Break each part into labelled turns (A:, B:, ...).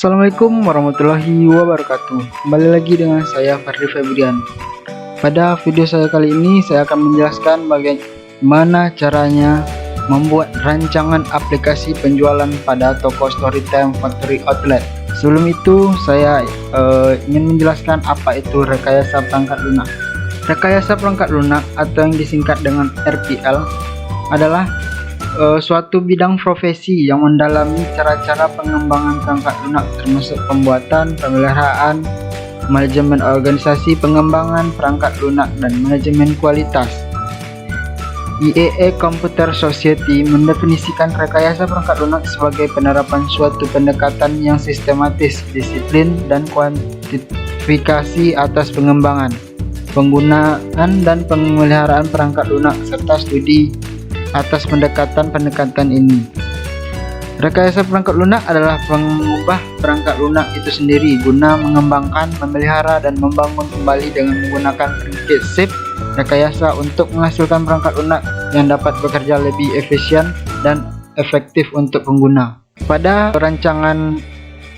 A: Assalamualaikum warahmatullahi wabarakatuh. Kembali lagi dengan saya Fardly Febrian. Pada video saya kali ini saya akan menjelaskan bagaimana caranya membuat rancangan aplikasi penjualan pada toko Storytime Factory Outlet. Sebelum itu saya ingin menjelaskan apa itu rekayasa perangkat lunak. Rekayasa perangkat lunak atau yang disingkat dengan RPL adalah suatu bidang profesi yang mendalami cara-cara pengembangan perangkat lunak, termasuk pembuatan, pemeliharaan, manajemen organisasi pengembangan perangkat lunak, dan manajemen kualitas. IEE Computer Society mendefinisikan rekayasa perangkat lunak sebagai penerapan suatu pendekatan yang sistematis, disiplin, dan kuantifikasi atas pengembangan, penggunaan, dan pemeliharaan perangkat lunak, serta studi atas pendekatan ini. Rekayasa perangkat lunak adalah mengubah perangkat lunak itu sendiri guna mengembangkan, memelihara, dan membangun kembali dengan menggunakan prinsip rekayasa untuk menghasilkan perangkat lunak yang dapat bekerja lebih efisien dan efektif untuk pengguna. Pada rancangan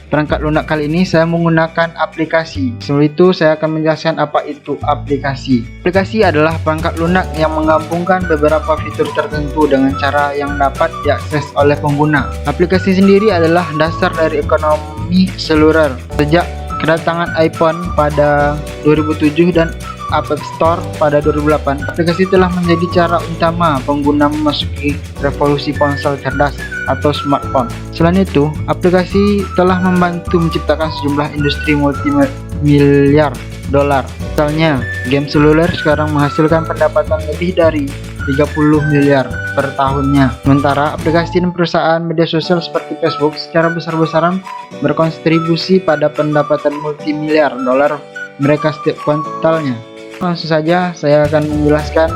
A: perangkat lunak kali ini saya menggunakan aplikasi. Sebelum itu saya akan menjelaskan apa itu aplikasi. Aplikasi adalah perangkat lunak yang menggabungkan beberapa fitur tertentu dengan cara yang dapat diakses oleh pengguna. Aplikasi sendiri adalah dasar dari ekonomi seluler. Sejak kedatangan iPhone pada 2007 dan App Store pada 2008, aplikasi telah menjadi cara utama pengguna memasuki revolusi ponsel cerdas atau smartphone. Selain itu, aplikasi telah membantu menciptakan sejumlah industri multimiliar dolar. Misalnya, game seluler sekarang menghasilkan pendapatan lebih dari 30 miliar per tahunnya. Sementara aplikasi dan perusahaan media sosial seperti Facebook secara besar-besaran berkontribusi pada pendapatan multimiliar dolar mereka setiap kuartalnya. Langsung saja saya akan menjelaskan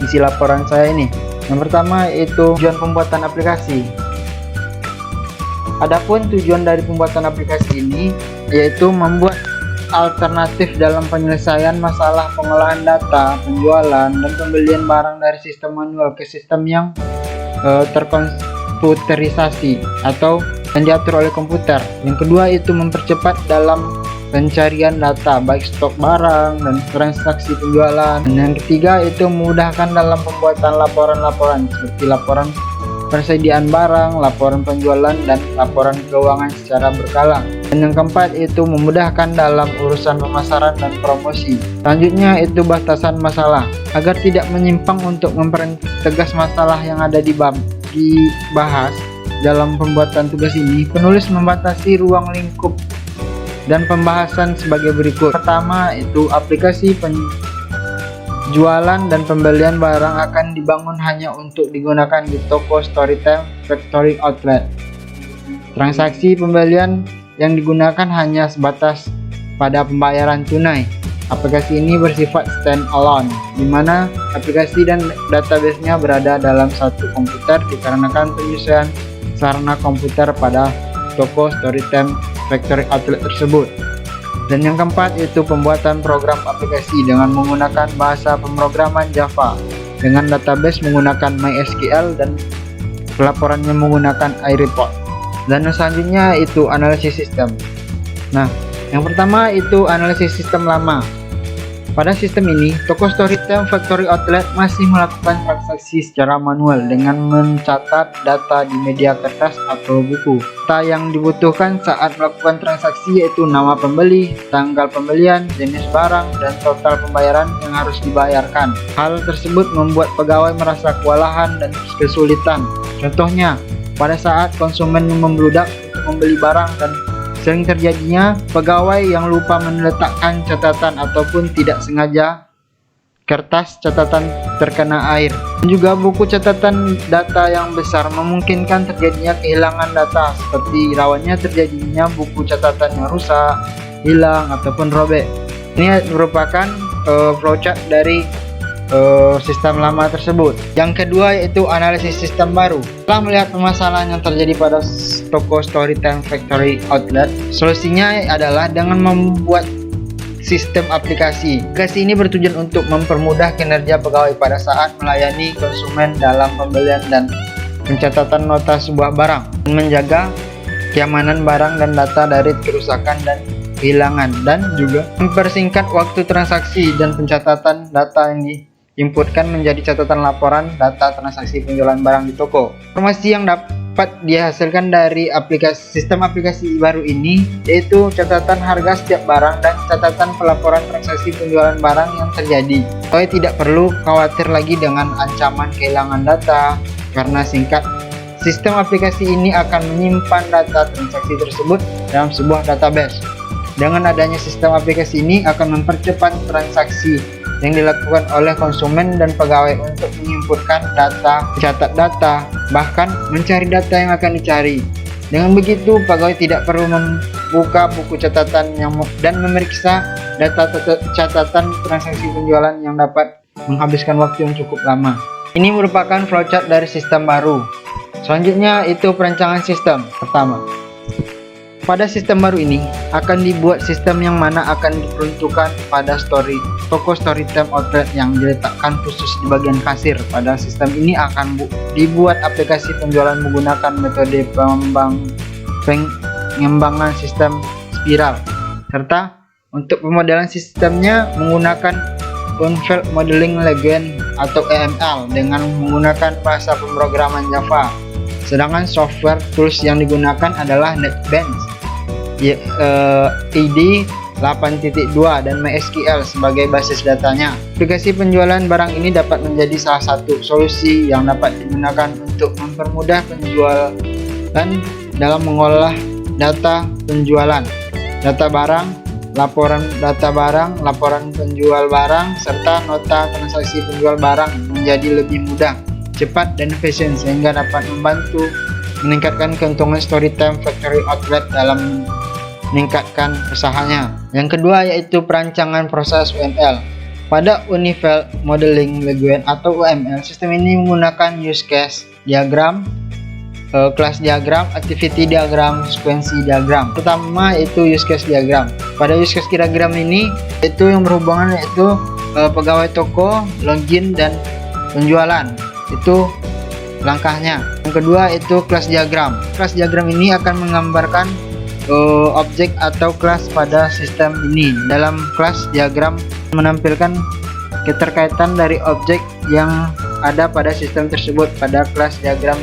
A: isi laporan saya ini. Yang pertama yaitu tujuan pembuatan aplikasi. Adapun tujuan dari pembuatan aplikasi ini yaitu membuat alternatif dalam penyelesaian masalah pengolahan data, penjualan, dan pembelian barang dari sistem manual ke sistem yang terkomputerisasi atau yang diatur oleh komputer. Yang kedua itu mempercepat dalam pencarian data baik stok barang dan transaksi penjualan. Dan yang ketiga itu memudahkan dalam pembuatan laporan-laporan seperti laporan persediaan barang, laporan penjualan, dan laporan keuangan secara berkala. Dan yang keempat itu memudahkan dalam urusan pemasaran dan promosi. Selanjutnya itu batasan masalah. Agar tidak menyimpang untuk mempertegas masalah yang ada dibahas dalam pembuatan tugas ini, penulis membatasi ruang lingkup dan pembahasan sebagai berikut. Pertama itu aplikasi penjualan dan pembelian barang akan dibangun hanya untuk digunakan di toko Storytime Factory Outlet. Transaksi pembelian yang digunakan hanya sebatas pada pembayaran tunai. Aplikasi ini bersifat stand-alone, di mana aplikasi dan database-nya berada dalam satu komputer dikarenakan penyesuaian sarana komputer pada toko Storytime Factory Outlet tersebut. Dan yang keempat itu pembuatan program aplikasi dengan menggunakan bahasa pemrograman Java dengan database menggunakan MySQL dan pelaporannya menggunakan iReport. Dan yang selanjutnya itu analisis sistem. Nah, yang pertama itu analisis sistem lama. Pada sistem ini, toko Storytime Factory Outlet masih melakukan transaksi secara manual dengan mencatat data di media kertas atau buku. Data yang dibutuhkan saat melakukan transaksi yaitu nama pembeli, tanggal pembelian, jenis barang, dan total pembayaran yang harus dibayarkan. Hal tersebut membuat pegawai merasa kewalahan dan kesulitan. Contohnya, pada saat konsumen yang membludak untuk membeli barang, dan sering terjadinya pegawai yang lupa meletakkan catatan ataupun tidak sengaja kertas catatan terkena air. Dan juga buku catatan data yang besar memungkinkan terjadinya kehilangan data, seperti rawannya terjadinya buku catatan yang rusak, hilang, ataupun robek. Ini merupakan flowchart dari sistem lama tersebut. Yang kedua yaitu analisis sistem baru. Setelah melihat permasalahan yang terjadi pada toko Storytime Factory Outlet, solusinya adalah dengan membuat sistem aplikasi. Aplikasi ini bertujuan untuk mempermudah kinerja pegawai pada saat melayani konsumen dalam pembelian dan pencatatan nota sebuah barang, dan menjaga keamanan barang dan data dari kerusakan dan kehilangan, dan juga mempersingkat waktu transaksi dan pencatatan data yang diinputkan menjadi catatan laporan data transaksi penjualan barang di toko. Informasi yang dapat dihasilkan dari sistem aplikasi baru ini yaitu catatan harga setiap barang dan catatan pelaporan transaksi penjualan barang yang terjadi. Supaya tidak perlu khawatir lagi dengan ancaman kehilangan data karena sistem aplikasi ini akan menyimpan data transaksi tersebut dalam sebuah database. Dengan adanya sistem aplikasi ini akan mempercepat transaksi yang dilakukan oleh konsumen dan pegawai untuk menginputkan data, mencatat data, bahkan mencari data yang akan dicari. Dengan begitu, pegawai tidak perlu membuka buku catatan dan memeriksa data catatan transaksi penjualan yang dapat menghabiskan waktu yang cukup lama. Ini merupakan flowchart dari sistem baru. Selanjutnya itu perancangan sistem. Pertama, pada sistem baru ini akan dibuat sistem yang mana akan diperuntukkan pada toko Storytime Outlet yang diletakkan khusus di bagian kasir. Pada sistem ini akan dibuat aplikasi penjualan menggunakan metode pengembangan sistem spiral, serta untuk pemodelan sistemnya menggunakan Unveiled Modeling Language atau EML dengan menggunakan bahasa pemrograman Java. Sedangkan software tools yang digunakan adalah NetBeans, ID 8.2 dan MySQL sebagai basis datanya. Aplikasi penjualan barang ini dapat menjadi salah satu solusi yang dapat digunakan untuk mempermudah penjualan dalam mengolah data penjualan, data barang, laporan data barang, laporan penjual barang, serta nota transaksi penjual barang menjadi lebih mudah, cepat, dan efisien sehingga dapat membantu meningkatkan keuntungan Storytime Factory Outlet dalam meningkatkan usahanya. Yang kedua yaitu perancangan proses UML. Pada Unveiled Modeling Language atau UML, sistem ini menggunakan use case diagram, class diagram, activity diagram, sequence diagram. Pertama yaitu use case diagram. Pada use case diagram ini itu yang berhubungan yaitu pegawai toko, login, dan penjualan. Itu langkahnya. Yang kedua itu class diagram. Class diagram ini akan menggambarkan objek atau kelas pada sistem ini. Dalam kelas diagram menampilkan keterkaitan dari objek yang ada pada sistem tersebut. Pada kelas diagram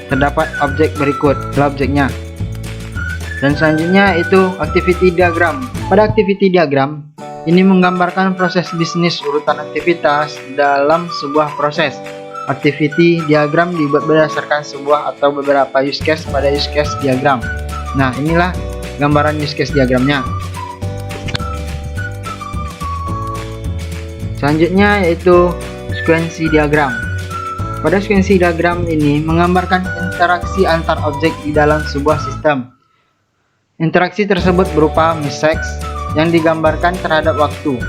A: terdapat objek berikut objeknya. Dan selanjutnya itu activity diagram. Pada activity diagram ini menggambarkan proses bisnis urutan aktivitas dalam sebuah proses. Activity diagram dibuat berdasarkan sebuah atau beberapa use case pada use case diagram. Nah, inilah gambaran use case diagramnya. Selanjutnya yaitu sequence diagram. Pada sequence diagram ini menggambarkan interaksi antar objek di dalam sebuah sistem. Interaksi tersebut berupa message yang digambarkan terhadap waktu.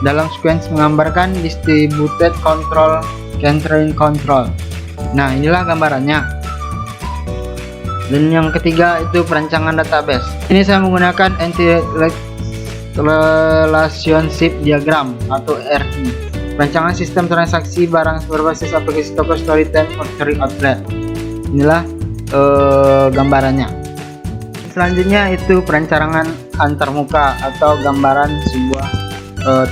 A: Dalam sequence menggambarkan distributed control, centering control. Nah, inilah gambarannya. Dan yang ketiga itu perancangan database. Ini saya menggunakan Entity Relationship Diagram atau RI. Perancangan sistem transaksi barang berbasis aplikasi toko Storytime Factory Outlet. Inilah gambarannya. Selanjutnya itu perancangan antarmuka atau gambaran sebuah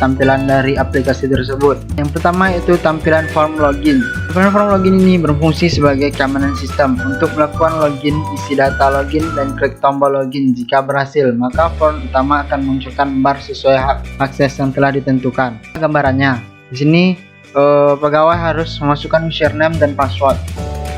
A: tampilan dari aplikasi tersebut. Yang pertama itu tampilan form login. Tampilan form login ini berfungsi sebagai keamanan sistem. Untuk melakukan login, isi data login dan klik tombol login. Jika berhasil, maka form utama akan munculkan bar sesuai hak akses yang telah ditentukan. Gambarannya di sini pegawai harus memasukkan username dan password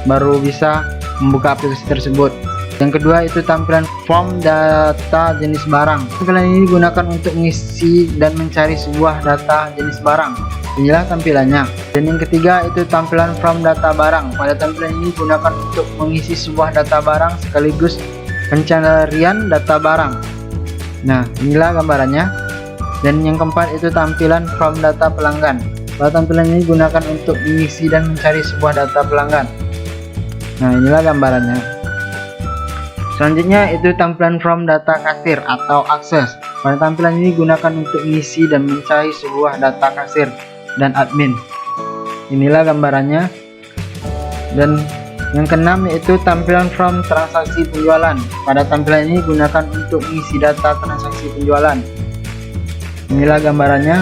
A: baru bisa membuka aplikasi tersebut. Yang kedua itu tampilan form data jenis barang. Tampilan ini digunakan untuk mengisi dan mencari sebuah data jenis barang. Inilah tampilannya. Dan yang ketiga itu tampilan form data barang. Pada tampilan ini digunakan untuk mengisi sebuah data barang sekaligus pencarian data barang. Nah, inilah gambarannya. Dan yang keempat itu tampilan form data pelanggan. Pada tampilan ini digunakan untuk mengisi dan mencari sebuah data pelanggan. Nah, inilah gambarannya. Selanjutnya itu tampilan form data kasir atau akses. Pada tampilan ini digunakan untuk mengisi dan mencari sebuah data kasir dan admin. Inilah gambarannya. Dan Yang keenam yaitu tampilan from transaksi penjualan. Pada tampilan ini gunakan untuk mengisi data transaksi penjualan. Inilah gambarannya.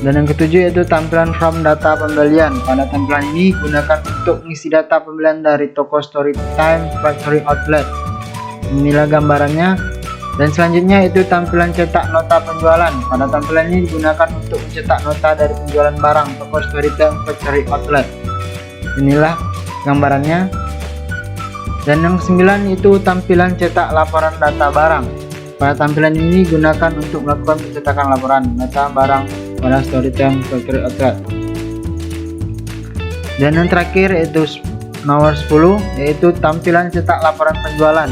A: Dan yang ketujuh yaitu tampilan from data pembelian. Pada tampilan ini gunakan untuk mengisi data pembelian dari toko Storytime Factory Outlet. Inilah gambarannya. Dan selanjutnya itu tampilan cetak nota penjualan. Pada tampilan ini digunakan untuk mencetak nota dari penjualan barang toko Storytime Factory Outlet. Inilah gambarannya. Dan yang kesembilan itu tampilan cetak laporan data barang. Pada tampilan ini gunakan untuk melakukan pencetakan laporan data barang pada Storytime Factory Outlet. Dan yang terakhir yaitu nomor 10 yaitu tampilan cetak laporan penjualan.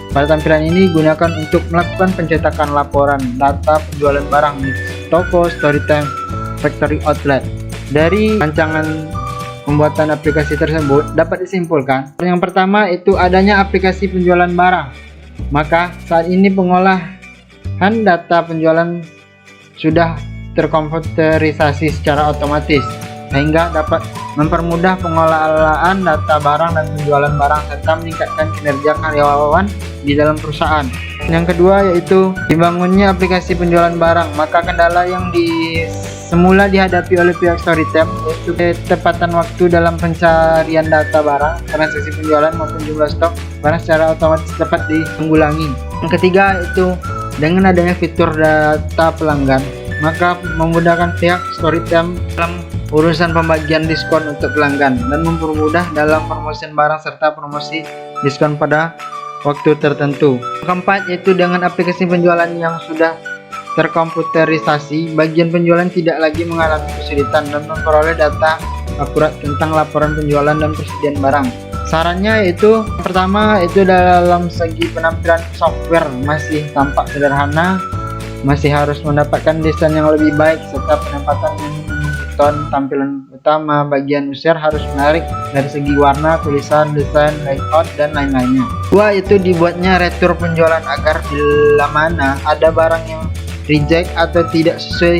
A: Pada tampilan ini gunakan untuk melakukan pencetakan laporan data penjualan barang di toko Storytime Factory Outlet. Dari rancangan pembuatan aplikasi tersebut dapat disimpulkan, yang pertama itu adanya aplikasi penjualan barang. Maka saat ini pengolahan data penjualan sudah terkomputerisasi secara otomatis, sehingga dapat mempermudah pengelolaan data barang dan penjualan barang serta meningkatkan kinerja karyawan di dalam perusahaan. Yang kedua yaitu dibangunnya aplikasi penjualan barang. Maka kendala yang semula dihadapi oleh pihak Storytime yaitu ketepatan waktu dalam pencarian data barang, transaksi penjualan maupun jumlah stok barang secara otomatis dapat ditanggulangi. Yang ketiga itu dengan adanya fitur data pelanggan, maka memudahkan pihak Storytime dalam urusan pembagian diskon untuk pelanggan dan mempermudah dalam promosian barang serta promosi diskon pada waktu tertentu. Keempat yaitu dengan aplikasi penjualan yang sudah terkomputerisasi, bagian penjualan tidak lagi mengalami kesulitan dan memperoleh data akurat tentang laporan penjualan dan persediaan barang. Sarannya yaitu pertama itu dalam segi penampilan software masih tampak sederhana, masih harus mendapatkan desain yang lebih baik serta penempatan menu buton tampilan utama bagian user harus menarik dari segi warna, tulisan, desain, layout dan lain-lainnya. Dua itu dibuatnya retur penjualan agar bila mana ada barang yang reject atau tidak sesuai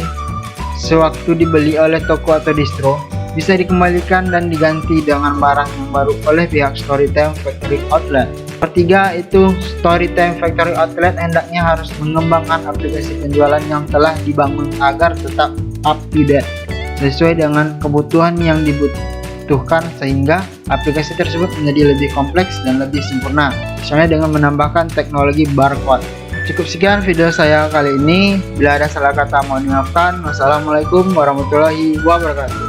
A: sewaktu dibeli oleh toko atau distro, bisa dikembalikan dan diganti dengan barang yang baru oleh pihak Storytime Factory Outlet. Ketiga itu Storytime Factory Outlet hendaknya harus mengembangkan aplikasi penjualan yang telah dibangun agar tetap up to date sesuai dengan kebutuhan yang dibutuhkan, sehingga aplikasi tersebut menjadi lebih kompleks dan lebih sempurna, misalnya dengan menambahkan teknologi barcode. Cukup sekian video saya kali ini. Bila ada salah kata mohon dimaafkan. Wassalamualaikum warahmatullahi wabarakatuh.